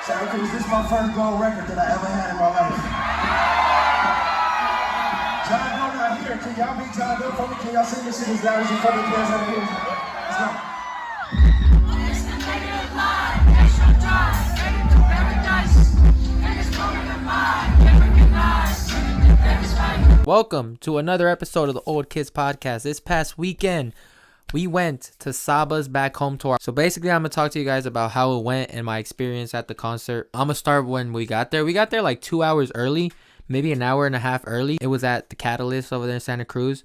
Santa Cruz, this is my first gold record that I ever had in my life. John Doe not here. Can y'all beat John Doe for me? Can y'all sing this shit as loud as you fucking can? Santa Cruz. Let's go. It's the negative line, extra drive, ready to paradise. Niggas blowing your mind, can't recognize. Welcome to another episode of the Old Kids Podcast. This past weekend, we went to Saba's back home tour. So basically, I'm going to talk to you guys about how it went and my experience at the concert. I'm going to start when we got there. We got there like 2 hours early, maybe an hour and a half early. It was at the Catalyst over there in Santa Cruz.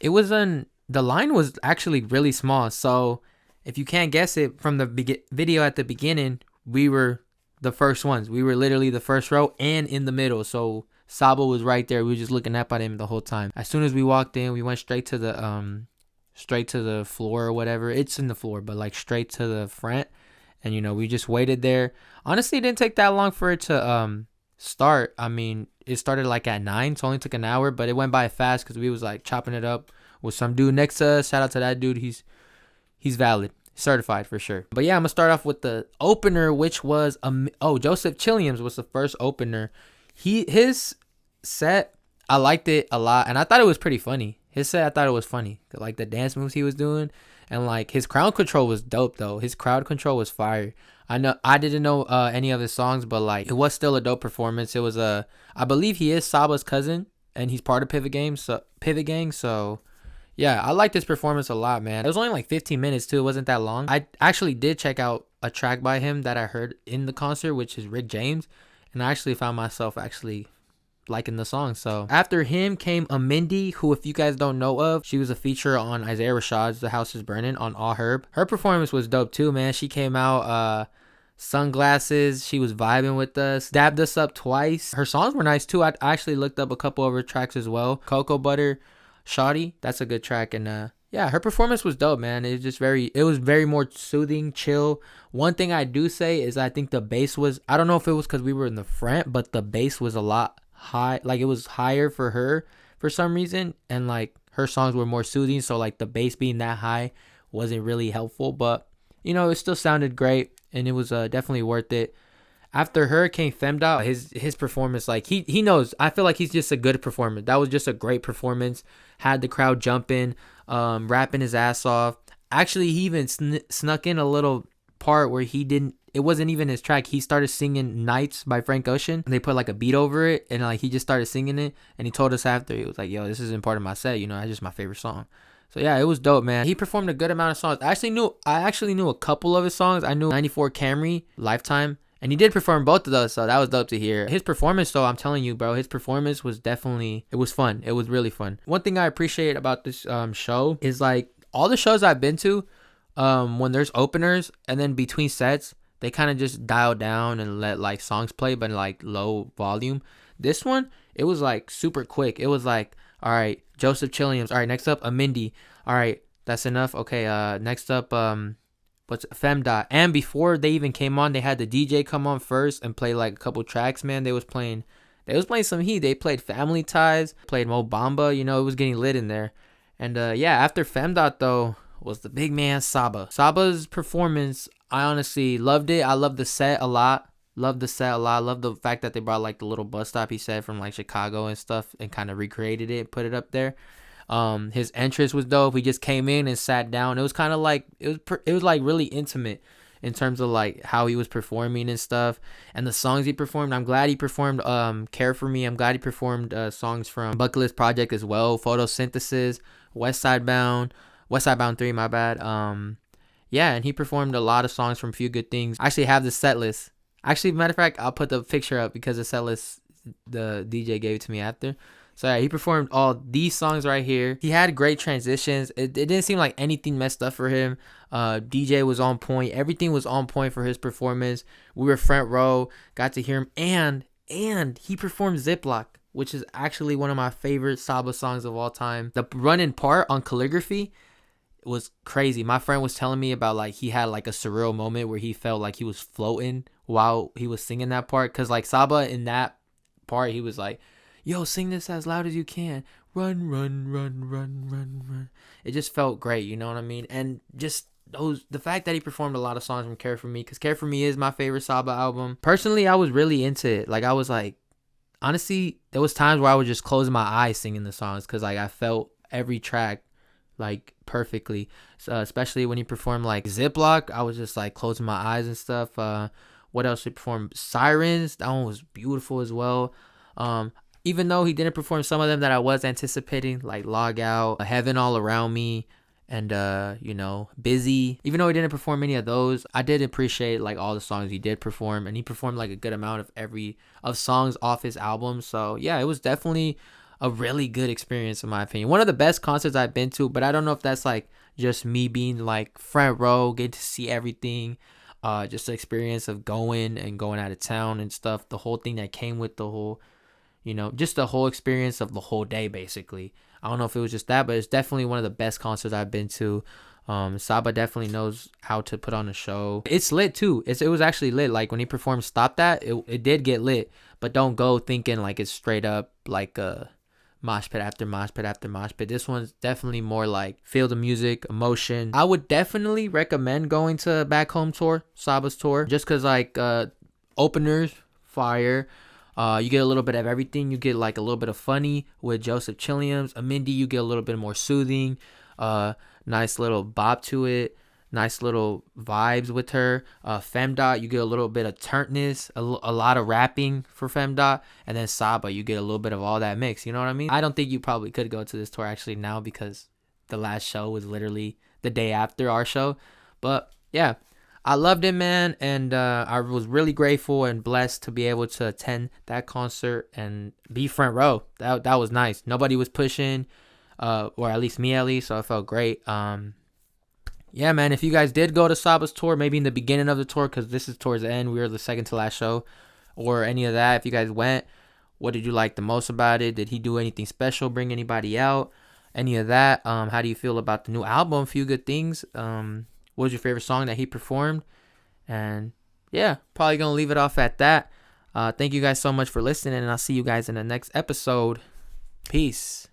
The line was actually really small. So if you can't guess it from the video at the beginning, we were the first ones. We were literally the first row and in the middle. So Saba was right there. We were just looking up at him the whole time. As soon as we walked in, we went straight to the floor or whatever. It's in the floor, but like straight to the front. And we just waited there. Honestly, it didn't take that long for it to start. I mean, it started like at 9, so it only took an hour, but it went by fast because we was like chopping it up with some dude next to us. Shout out to that dude. He's valid, certified for sure. But yeah, I'm gonna start off with the opener, which was Joseph Chilliams was the first opener. His set, I liked it a lot, and I thought it was pretty funny. His set, I thought it was funny, like the dance moves he was doing, and like his crowd control was dope though. His crowd control was fire. I didn't know any of his songs, but like it was still a dope performance. It was I believe he is Saba's cousin, and he's part of Pivot Gang. So yeah, I liked his performance a lot, man. It was only like 15 minutes too. It wasn't that long. I actually did check out a track by him that I heard in the concert, which is Rick James, and I actually found myself liking the song. So after him came Amindi, who, if you guys don't know of, she was a feature on Isaiah Rashad's The House is Burning on All Herb. Her performance was dope too, man. She came out sunglasses, she was vibing with us, dabbed us up twice. Her songs were nice too. I actually looked up a couple of her tracks as well. Cocoa Butter, Shoddy, that's a good track. And yeah, her performance was dope, man. It was very more soothing, chill. One thing I do say is I think the bass was, I don't know if it was because we were in the front, but the bass was a lot high. Like it was higher for her for some reason, and like her songs were more soothing, so like the bass being that high wasn't really helpful, but it still sounded great, and it was definitely worth it. After her came Femdot. His performance, like he knows, I feel like he's just a good performer. That was just a great performance. Had the crowd jumping, rapping his ass off. Actually, he even snuck in a little part where it wasn't even his track. He started singing Nights by Frank Ocean. They put like a beat over it, and like he just started singing it, and he told us after, he was like, yo, this isn't part of my set, that's just my favorite song. So yeah, it was dope, man. He performed a good amount of songs. I actually knew a couple of his songs. I knew 94 Camry, Lifetime, and he did perform both of those, so that was dope to hear. His performance though, I'm telling you, bro, his performance was definitely, it was fun. It was really fun. One thing I appreciate about this show is like all the shows I've been to, when there's openers and then between sets, they kind of just dial down and let like songs play, but like low volume. This one, it was like super quick. It was like, all right, Joseph Chilliams. All right, next up, Amindi. All right, that's enough. Okay, next up, what's Femdot? And before they even came on, they had the DJ come on first and play like a couple tracks. Man, they was playing some heat. They played Family Ties, played Mo Bamba. It was getting lit in there. And yeah, after Femdot though was the big man Saba. Saba's performance, I honestly loved it. I loved the set a lot. Loved the fact that they brought like the little bus stop he said from like Chicago and stuff and kind of recreated it, put it up there. His entrance was dope. He just came in and sat down. It was kind of like it was like really intimate in terms of like how he was performing and stuff, and the songs he performed. I'm glad he performed Care For Me. I'm glad he performed songs from Bucket List Project as well, Photosynthesis, West Side Bound 3, my bad. Yeah, and he performed a lot of songs from Few Good Things. I actually have the set list. Actually, matter of fact, I'll put the picture up because the set list the DJ gave it to me after. So yeah, he performed all these songs right here. He had great transitions. It didn't seem like anything messed up for him. DJ was on point. Everything was on point for his performance. We were front row, got to hear him, and he performed Ziploc, which is actually one of my favorite Saba songs of all time. The run-in part on Calligraphy was crazy. My friend was telling me about like he had like a surreal moment where he felt like he was floating while he was singing that part, because like Saba in that part, he was like, yo, sing this as loud as you can, run, run, run, run, run, run. It just felt great, you know what I mean? And just the fact that he performed a lot of songs from Care For Me, because Care For Me is my favorite Saba album. Personally, I was really into it. Like, I was like, honestly, there was times where I would just close my eyes singing the songs, because like I felt every track like perfectly. So, especially when he performed like Ziploc, I was just like closing my eyes and stuff. What else he performed? Sirens, that one was beautiful as well. Even though he didn't perform some of them that I was anticipating, like Log Out, Heaven All Around Me, and Busy. Even though he didn't perform any of those, I did appreciate like all the songs he did perform, and he performed like a good amount of songs off his album. So yeah, it was definitely a really good experience in my opinion. One of the best concerts I've been to, but I don't know if that's like just me being like front row, getting to see everything. Just the experience of going out of town and stuff. The whole thing that came with the whole, just the whole experience of the whole day, basically. I don't know if it was just that, but it's definitely one of the best concerts I've been to. Saba definitely knows how to put on a show. It's lit too. It was actually lit. Like when he performed Stop That, it did get lit. But don't go thinking like it's straight up like a mosh pit after mosh pit after mosh pit. This one's definitely more like feel the music, emotion. I would definitely recommend going to Back Home Tour, Saba's tour, just because like openers, fire. You get a little bit of everything. You get like a little bit of funny with Joseph Chilliams. Mindy, you get a little bit more soothing. Nice little bop to it. Nice little vibes with her. Femdot, you get a little bit of turntness, a lot of rapping for Femdot. And then Saba, you get a little bit of all that mix. You know what I mean? I don't think you probably could go to this tour actually now, because the last show was literally the day after our show. But yeah, I loved it, man. And I was really grateful and blessed to be able to attend that concert and be front row. That was nice. Nobody was pushing, or at least me at least. So I felt great. Yeah, man, if you guys did go to Saba's tour, maybe in the beginning of the tour, because this is towards the end, we were the second to last show, or any of that, if you guys went, what did you like the most about it? Did he do anything special, bring anybody out, any of that? How do you feel about the new album? A few good things. What was your favorite song that he performed? And yeah, probably going to leave it off at that. Thank you guys so much for listening, and I'll see you guys in the next episode. Peace.